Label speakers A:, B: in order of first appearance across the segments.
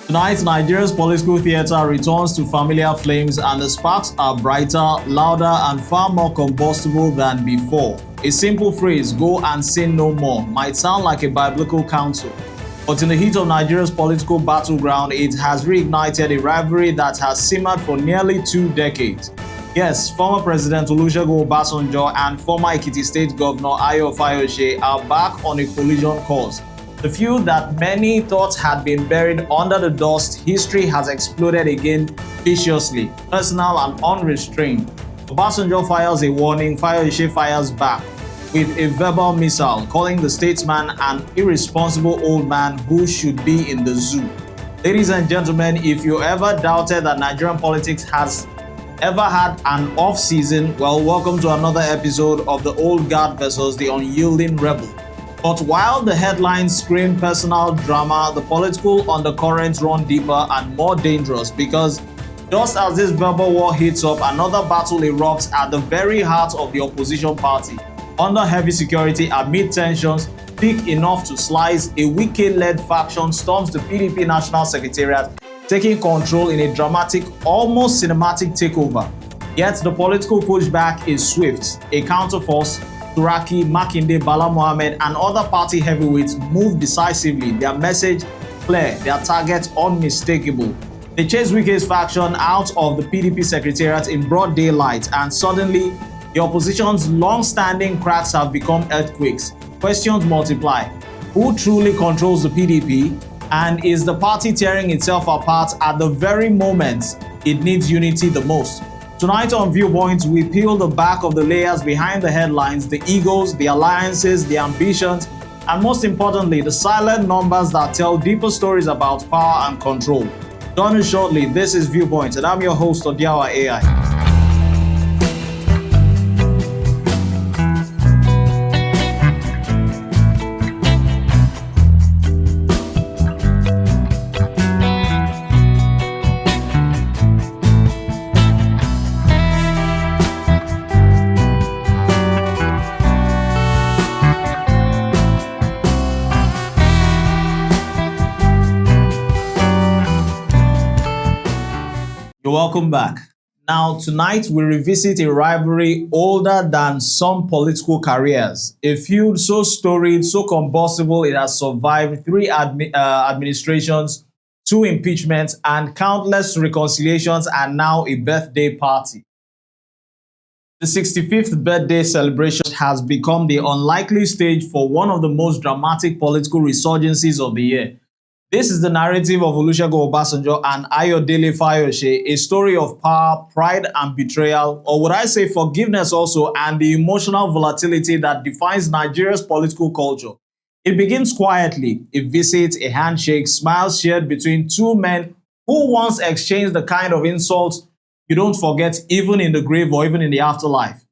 A: Tonight, Nigeria's political theatre returns to familiar flames and the sparks are brighter, louder, and far more combustible than before. A simple phrase, "go and sin no more," might sound like a biblical counsel, but in the heat of Nigeria's political battleground, it has reignited a rivalry that has simmered for nearly 2 decades. Yes, former President Olusegun Obasanjo and former Ekiti State Governor Ayo Fayose are back on a collision course. The feud that many thought had been buried under the dust, history has exploded again viciously, personal and unrestrained. Obasanjo fires a warning, Fayose fires back with a verbal missile, calling the statesman an irresponsible old man who should be in the zoo. Ladies and gentlemen, if you ever doubted that Nigerian politics has ever had an off-season, well, welcome to another episode of the old guard versus the unyielding rebel. But while the headlines scream personal drama, the political undercurrents run deeper and more dangerous because just as this verbal war heats up, another battle erupts at the very heart of the opposition party. Under heavy security amid tensions thick enough to slice, a Wike-led faction storms the PDP National Secretariat, taking control in a dramatic, almost cinematic takeover. Yet the political pushback is swift. A counterforce, Turaki, Makinde, Bala Mohammed, and other party heavyweights move decisively, their message clear, their target unmistakable. They chase Wike's faction out of the PDP Secretariat in broad daylight, and suddenly, the opposition's long-standing cracks have become earthquakes. Questions multiply. Who truly controls the PDP? And is the party tearing itself apart at the very moment it needs unity the most? Tonight on Viewpoint, we peel the back of the layers behind the headlines, the egos, the alliances, the ambitions, and most importantly, the silent numbers that tell deeper stories about power and control. Join us shortly. This is Viewpoint, and I'm your host, Odiawa AI. Welcome back. Now, tonight we revisit a rivalry older than some political careers. A feud so storied, so combustible, it has survived 3 administrations, 2 impeachments, and countless reconciliations, and now a birthday party. The 65th birthday celebration has become the unlikely stage for one of the most dramatic political resurgences of the year. This is the narrative of Olusegun Obasanjo and Ayodele Fayose, a story of power, pride, and betrayal, or would I say forgiveness also, and the emotional volatility that defines Nigeria's political culture. It begins quietly, a visit, a handshake, smiles shared between 2 men who once exchanged the kind of insults you don't forget even in the grave or even in the afterlife.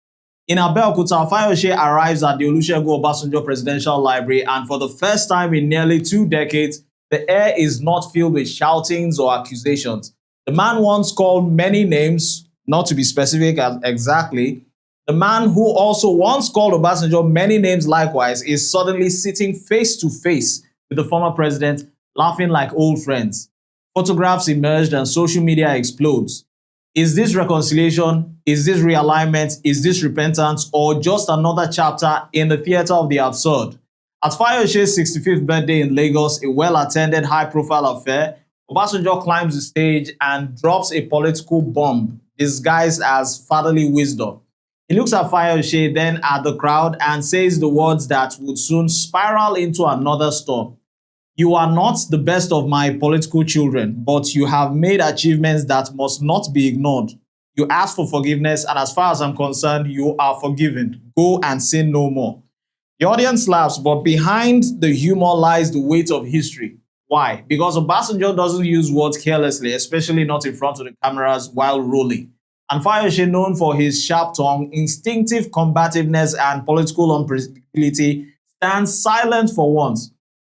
A: In Abeokuta, Fayose arrives at the Olusegun Obasanjo Presidential Library, and for the first time in nearly 2 decades, the air is not filled with shoutings or accusations. The man once called many names, not to be specific exactly, the man who also once called Obasanjo many names likewise is suddenly sitting face to face with the former president, laughing like old friends. Photographs emerged and social media explodes. Is this reconciliation? Is this realignment? Is this repentance? Or just another chapter in the theater of the absurd? At Fayose's 65th birthday in Lagos, a well-attended, high-profile affair, Obasanjo climbs the stage and drops a political bomb disguised as fatherly wisdom. He looks at Fayose, then at the crowd, and says the words that would soon spiral into another storm. "You are not the best of my political children, but you have made achievements that must not be ignored. You ask for forgiveness, and as far as I'm concerned, you are forgiven. Go and sin no more." The audience laughs, but behind the humor lies the weight of history. Why? Because Obasanjo doesn't use words carelessly, especially not in front of the cameras while rolling. And Fayose, known for his sharp tongue, instinctive combativeness, and political unpredictability, stands silent for once.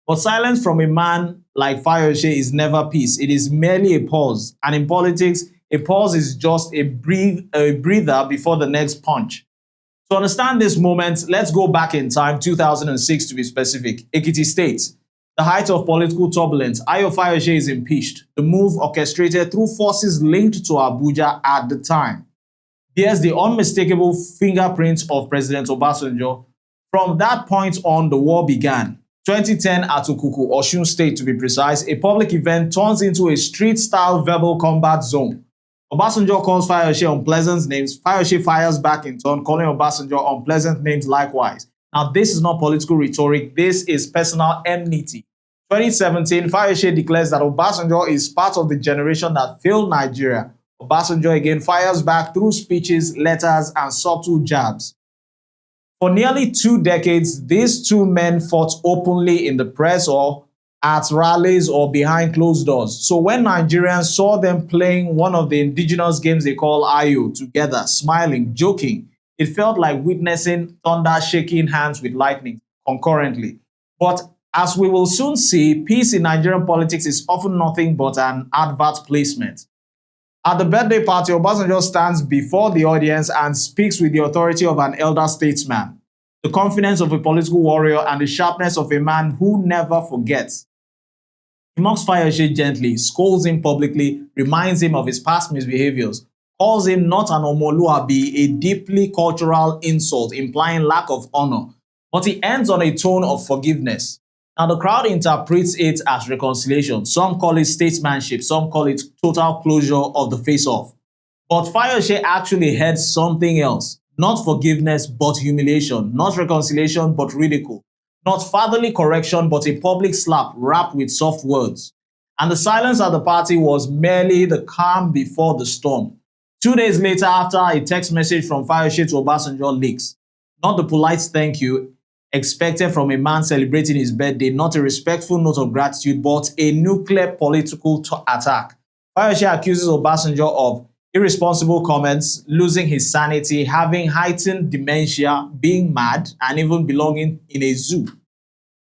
A: But silence from a man like Fayose is never peace. It is merely a pause. And in politics, a pause is just a breather before the next punch. To understand this moment, let's go back in time, 2006 to be specific, Ekiti State. The height of political turbulence, Ayo Fayose is impeached. The move orchestrated through forces linked to Abuja at the time. Here's the unmistakable fingerprint of President Obasanjo. From that point on, the war began. 2010 at Okuku, Osun State to be precise, a public event turns into a street-style verbal combat zone. Obasanjo calls Fayose unpleasant names. Fayose fires back in turn, calling Obasanjo unpleasant names likewise. Now, this is not political rhetoric. This is personal enmity. 2017, Fayose declares that Obasanjo is part of the generation that failed Nigeria. Obasanjo again fires back through speeches, letters, and subtle jabs. For nearly 2 decades, these two men fought openly in the press or at rallies or behind closed doors. So when Nigerians saw them playing one of the indigenous games they call Ayo together, smiling, joking, it felt like witnessing thunder shaking hands with lightning concurrently. But as we will soon see, peace in Nigerian politics is often nothing but an advert placement. At the birthday party, Obasanjo stands before the audience and speaks with the authority of an elder statesman, the confidence of a political warrior, and the sharpness of a man who never forgets. He mocks Fayose gently, scolds him publicly, reminds him of his past misbehaviors, calls him not an Omoluabi, a deeply cultural insult implying lack of honor, but he ends on a tone of forgiveness. Now, the crowd interprets it as reconciliation. Some call it statesmanship. Some call it total closure of the face-off. But Fayose actually had something else. Not forgiveness, but humiliation. Not reconciliation, but ridicule. Not fatherly correction, but a public slap wrapped with soft words. And the silence at the party was merely the calm before the storm. 2 days later, after a text message from Fayose to Obasanjo leaks, not the polite thank you expected from a man celebrating his birthday, not a respectful note of gratitude, but a nuclear political attack. Fayose accuses Obasanjo of irresponsible comments, losing his sanity, having heightened dementia, being mad, and even belonging in a zoo.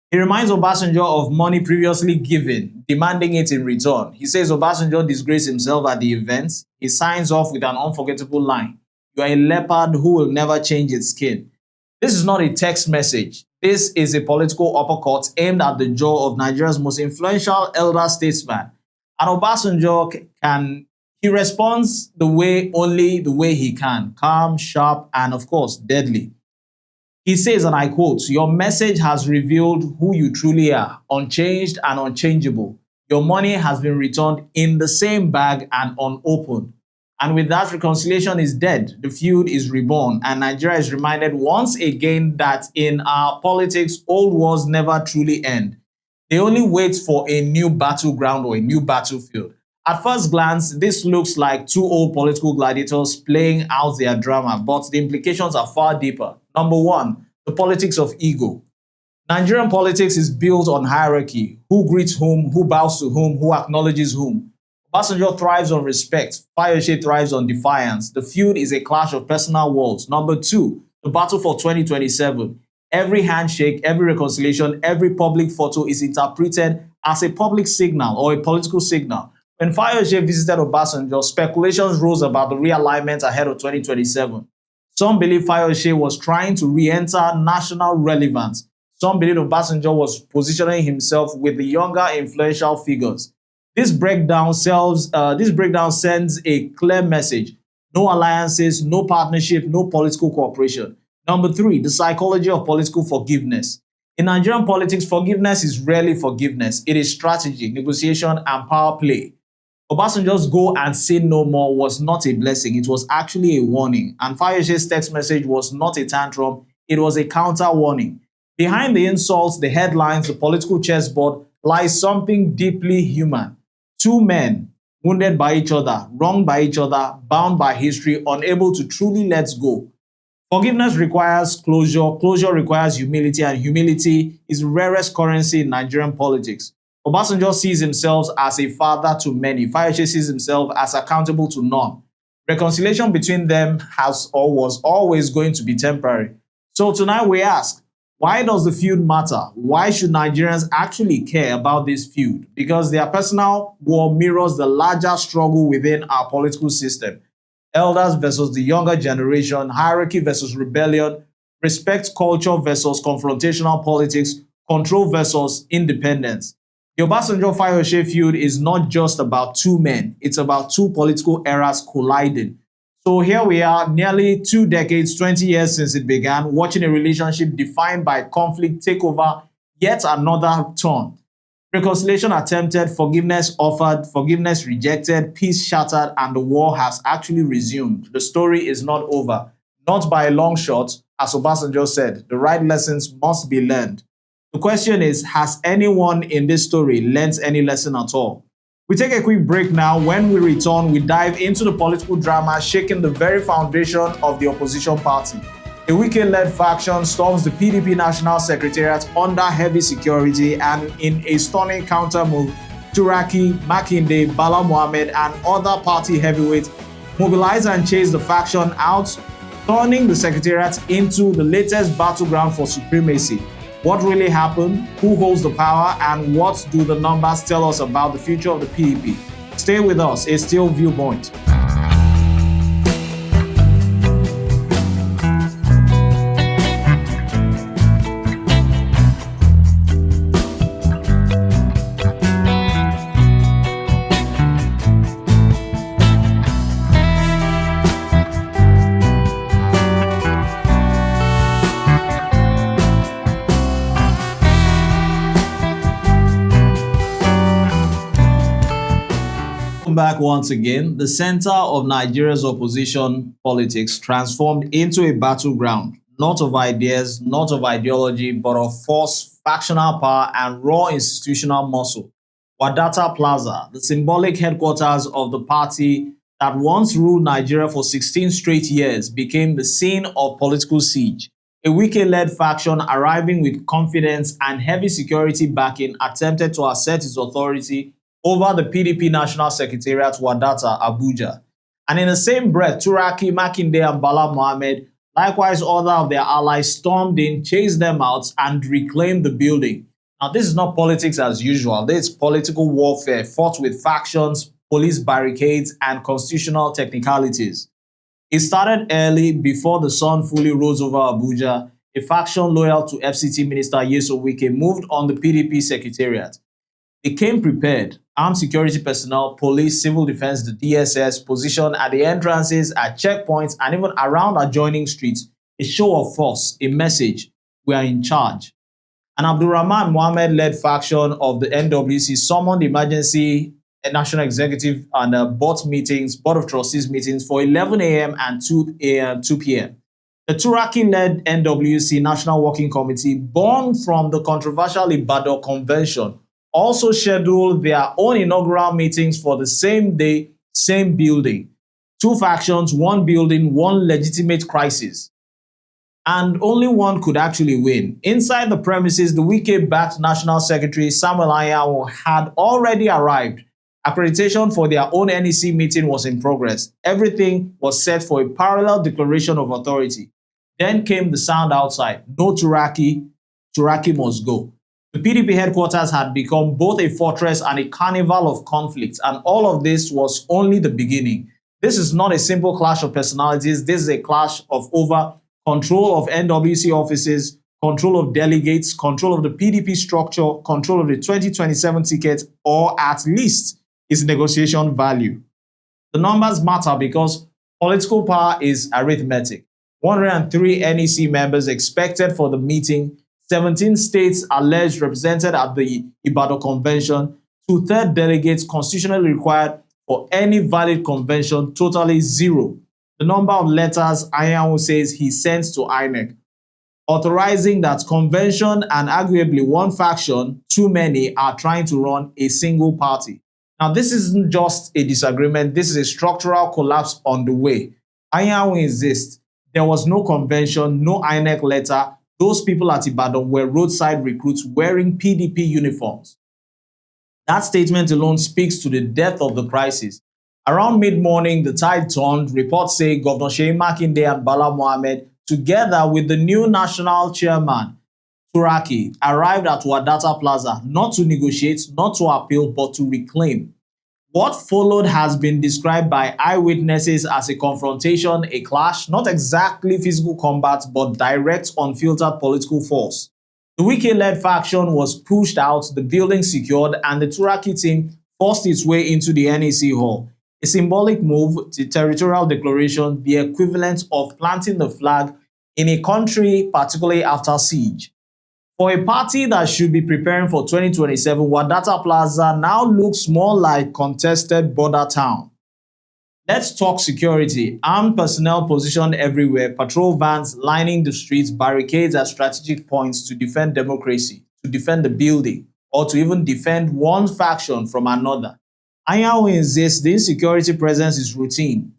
A: He reminds Obasanjo of money previously given, demanding it in return. He says Obasanjo disgraced himself at the event. He signs off with an unforgettable line: "You are a leopard who will never change its skin." This is not a text message. This is a political uppercut aimed at the jaw of Nigeria's most influential elder statesman. And Obasanjo he responds only the way he can, calm, sharp, and of course, deadly. He says, and I quote, "Your message has revealed who you truly are, unchanged and unchangeable. Your money has been returned in the same bag and unopened. And with that, reconciliation is dead, the feud is reborn, and Nigeria is reminded once again that in our politics, old wars never truly end. They only wait for a new battleground or a new battlefield." At first glance, this looks like two old political gladiators playing out their drama, but the implications are far deeper. Number one, the politics of ego. Nigerian politics is built on hierarchy: who greets whom, who bows to whom, who acknowledges whom. Obasanjo thrives on respect. Fayose thrives on defiance. The feud is a clash of personal worlds. Number two, the battle for 2027. Every handshake, every reconciliation, every public photo is interpreted as a public signal or a political signal. When Fayose visited Obasanjo, speculations rose about the realignment ahead of 2027. Some believe Fayose was trying to re-enter national relevance. Some believe Obasanjo was positioning himself with the younger influential figures. This breakdown sends a clear message: no alliances, no partnership, no political cooperation. Number three, the psychology of political forgiveness. In Nigerian politics, forgiveness is rarely forgiveness. It is strategy, negotiation, and power play. Obasanjo's "go and sin no more" was not a blessing. It was actually a warning. And Fayose's text message was not a tantrum. It was a counter warning. Behind the insults, the headlines, the political chessboard lies something deeply human. Two men wounded by each other, wronged by each other, bound by history, unable to truly let go. Forgiveness requires closure. Closure requires humility, and humility is the rarest currency in Nigerian politics. Obasanjo sees himself as a father to many. Fayose sees himself as accountable to none. Reconciliation between them was always going to be temporary. So tonight we ask, why does the feud matter? Why should Nigerians actually care about this feud? Because their personal war mirrors the larger struggle within our political system. Elders versus the younger generation, hierarchy versus rebellion, respect culture versus confrontational politics, control versus independence. The Obasanjo-Fayose feud is not just about two men, it's about two political eras colliding. So here we are, nearly 2 decades, 20 years since it began, watching a relationship defined by conflict take over yet another turn. Reconciliation attempted, forgiveness offered, forgiveness rejected, peace shattered, and the war has actually resumed. The story is not over. Not by a long shot, as Obasanjo said, the right lessons must be learned. The question is, has anyone in this story learned any lesson at all? We take a quick break now. When we return, we dive into the political drama shaking the very foundation of the opposition party. A Wike-led faction storms the PDP National Secretariat under heavy security, and in a stunning counter move, Turaki, Makinde, Bala Mohammed, and other party heavyweights mobilize and chase the faction out, turning the Secretariat into the latest battleground for supremacy. What really happened? Who holds the power? And what do the numbers tell us about the future of the PDP? Stay with us. It's still Viewpoint. Back once again, the center of Nigeria's opposition politics transformed into a battleground, not of ideas, not of ideology, but of force, factional power, and raw institutional muscle. Wadata Plaza, the symbolic headquarters of the party that once ruled Nigeria for 16 straight years, became the scene of political siege. A Wike-led faction arriving with confidence and heavy security backing attempted to assert its authority over the PDP National Secretariat, Wadata, Abuja. And in the same breath, Turaki, Makinde, and Bala Mohammed, likewise other of their allies, stormed in, chased them out, and reclaimed the building. Now, this is not politics as usual. This is political warfare fought with factions, police barricades, and constitutional technicalities. It started early before the sun fully rose over Abuja. A faction loyal to FCT Minister Nyesom Wike moved on the PDP Secretariat. They came prepared. Armed security personnel, police, civil defense, the DSS, positioned at the entrances, at checkpoints, and even around adjoining streets. A show of force, a message: we are in charge. An Abdulrahman Mohammed-led faction of the NWC summoned emergency national executive and board of trustees meetings for 11 a.m. and 2 p.m. The Turaki-led NWC National Working Committee, born from the controversial Ibadan Convention, also scheduled their own inaugural meetings for the same day, same building. Two factions, one building, one legitimate crisis. And only one could actually win. Inside the premises, the Wike-backed National Secretary Samuel Anyanwu had already arrived. Accreditation for their own NEC meeting was in progress. Everything was set for a parallel declaration of authority. Then came the sound outside: no Turaki, Turaki must go. The PDP headquarters had become both a fortress and a carnival of conflicts, and all of this was only the beginning. This is not a simple clash of personalities. This is a clash of over control of NWC offices, control of delegates, control of the PDP structure, control of the 2027 ticket, or at least its negotiation value. The numbers matter because political power is arithmetic. 103 NEC members expected for the meeting, 17 states alleged represented at the Ibadan Convention, 2/3 delegates constitutionally required for any valid convention, totally zero. The number of letters Anyanwu says he sent to INEC, authorizing that convention and arguably one faction, too many, are trying to run a single party. Now, this isn't just a disagreement, this is a structural collapse on the way. Anyanwu insists there was no convention, no INEC letter. Those people at Ibadan were roadside recruits wearing PDP uniforms. That statement alone speaks to the depth of the crisis. Around mid-morning, the tide turned. Reports say Governor Seyi Makinde and Bala Mohammed, together with the new national chairman, Turaki, arrived at Wadata Plaza, not to negotiate, not to appeal, but to reclaim. What followed has been described by eyewitnesses as a confrontation, a clash, not exactly physical combat, but direct, unfiltered political force. The Wike-led faction was pushed out, the building secured, and the Turaki team forced its way into the NEC hall. A symbolic move, the territorial declaration, the equivalent of planting the flag in a country, particularly after siege. For a party that should be preparing for 2027, Wadata Plaza now looks more like contested border town. Let's talk security. Armed personnel positioned everywhere, patrol vans lining the streets, barricades at strategic points to defend democracy, to defend the building, or to even defend one faction from another. Anyanwu insists the insecurity presence is routine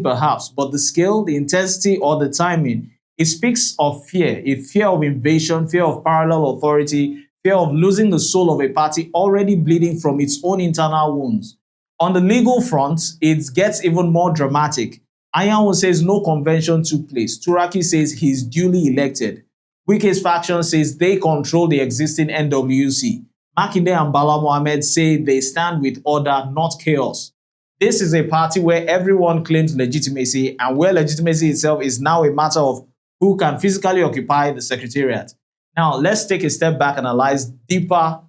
A: perhaps, but the scale, the intensity, or the timing, it speaks of fear, a fear of invasion, fear of parallel authority, fear of losing the soul of a party already bleeding from its own internal wounds. On the legal front, it gets even more dramatic. Anyanwu says no convention took place. Turaki says he's duly elected. Wike's faction says they control the existing NWC. Makinde and Bala Mohammed say they stand with order, not chaos. This is a party where everyone claims legitimacy and where legitimacy itself is now a matter of who can physically occupy the secretariat. Now, let's take a step back and analyze deeper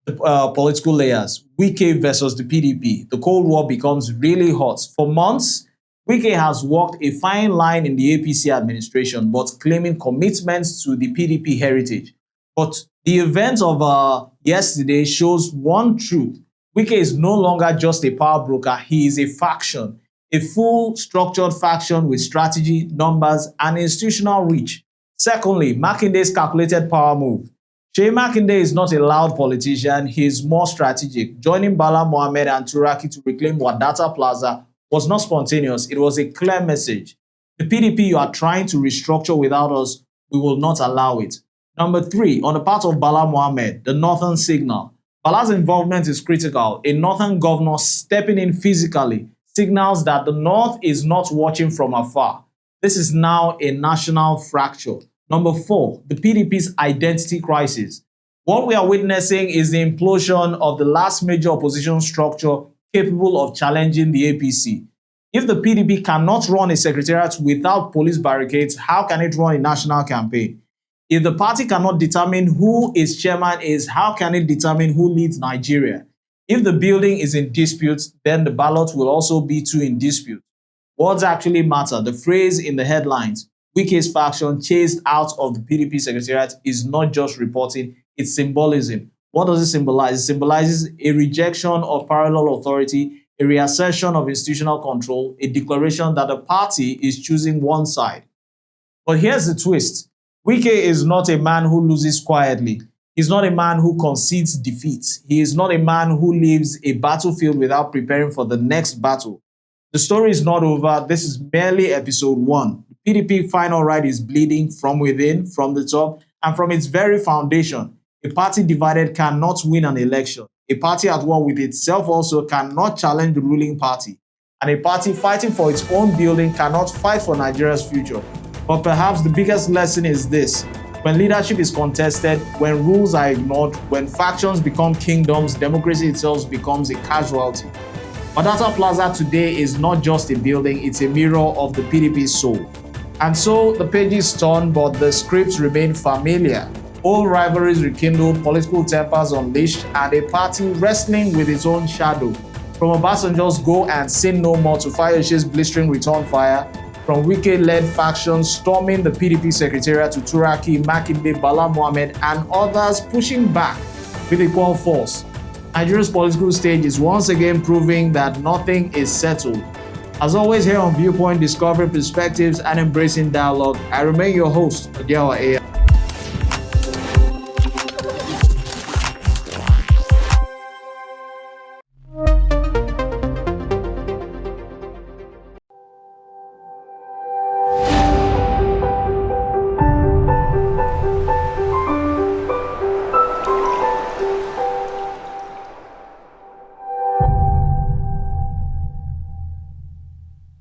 A: political layers. Wike versus the PDP. The Cold War becomes really hot. For months, Wike has walked a fine line in the APC administration, but claiming commitments to the PDP heritage. But the event of yesterday shows one truth. Wike is no longer just a power broker, he is a faction. A full structured faction with strategy, numbers, and institutional reach. Secondly, Makinde's calculated power move. Seyi Makinde is not a loud politician, he is more strategic. Joining Bala Mohammed and Turaki to reclaim Wadata Plaza was not spontaneous, it was a clear message. The PDP you are trying to restructure without us, we will not allow it. Number 3, on the part of Bala Mohammed, the Northern signal. Bala's involvement is critical. A Northern governor stepping in physically signals that the North is not watching from afar. This is now a national fracture. Number 4, the PDP's identity crisis. What we are witnessing is the implosion of the last major opposition structure capable of challenging the APC. If the PDP cannot run a secretariat without police barricades, how can it run a national campaign? If the party cannot determine who its chairman is, how can it determine who leads Nigeria? If the building is in dispute, then the ballot will also be too in dispute. Words actually matter. The phrase in the headlines, Wike's faction chased out of the PDP secretariat, is not just reporting, it's symbolism. What does it symbolize? It symbolizes a rejection of parallel authority, a reassertion of institutional control, a declaration that the party is choosing one side. But here's the twist. Wike is not a man who loses quietly. He's not a man who concedes defeat. He is not a man who leaves a battlefield without preparing for the next battle. The story is not over. This is merely episode 1. The PDP final right is bleeding from within, from the top, and from its very foundation. A party divided cannot win an election. A party at war with itself also cannot challenge the ruling party. And a party fighting for its own building cannot fight for Nigeria's future. But perhaps the biggest lesson is this. When leadership is contested, when rules are ignored, when factions become kingdoms, democracy itself becomes a casualty. Wadata Plaza today is not just a building, it's a mirror of the PDP's soul. And so the pages turn, but the scripts remain familiar. Old rivalries rekindled, political tempers unleashed, and a party wrestling with its own shadow. From Obasanjo's go and sin no more to Fayose's blistering return fire, from Wike-led factions storming the PDP secretariat to Turaki, Makinde, Bala Mohammed, and others pushing back with equal force. Nigeria's political stage is once again proving that nothing is settled. As always here on Viewpoint, discovering perspectives and embracing dialogue, I remain your host, Wadata Plaza.